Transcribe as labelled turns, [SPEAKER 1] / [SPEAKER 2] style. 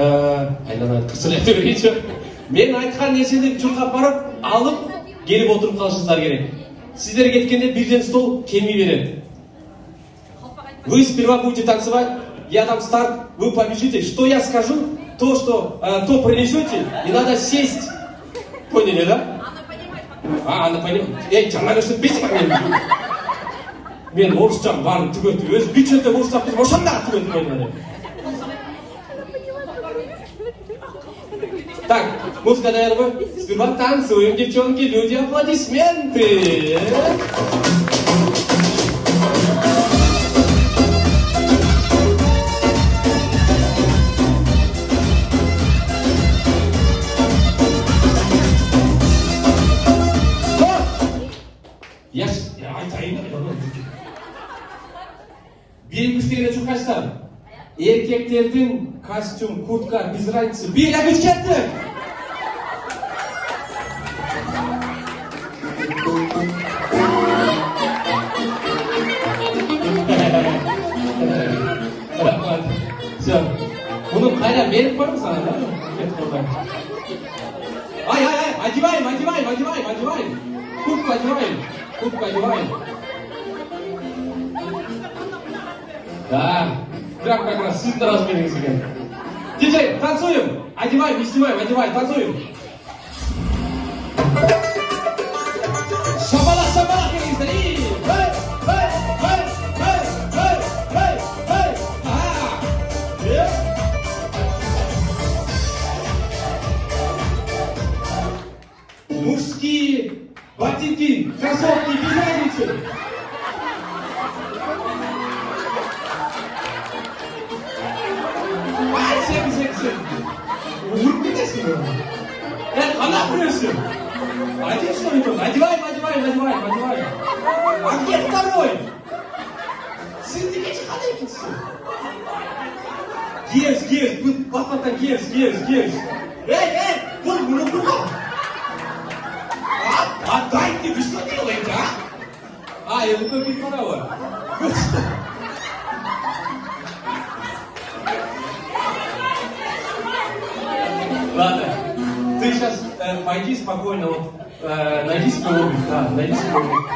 [SPEAKER 1] Айланады кірсілете бергенше. Мен айтқан нәрсені жұртқа барып, алып, келіп отырып қалышыңыздар керек. Сіздер кеткенде бірден стол келмей береді. Вы сперва будете танцевать, я дам старт, вы побежите. Что я скажу, то принесете, и надо сесть. Поняли, да? Она понимает. Эй, жаңағы үшін бесік мен. Мен орысшам барын түгетіп, өз бюджетті орысшап біз ошандағы түгетіп қойдым. Так, музыка даяр ғой? Сперва танцуем, девчонки, люди, аплодисменты. Бері күштегені чухаштар. Еркектердің костюм, куртка, без разницы. Бері әкіш кетті! Все. Бұны қайда беріп барым саған, да? Ай, одеваем. Куртку одеваем. Да, прям как раз сильно размерились. Диджей, танцуем! Одеваем, не снимаем, одеваем, танцуем! Шабала, киргиздари! Мужские ботинки, кроссовки, без разницы! Улыбки красивые. Она прыгает. Один что ли тут? Одеваем. А где второй? Сын, ты эти ходы Герс, папа-то Герс. Эй, вон, рука. Отдай, ты что делаете, а? Я рукой бить пора. Ладно, ты сейчас пойди спокойно, вот, найди свою обувь, да, найди свою обувь.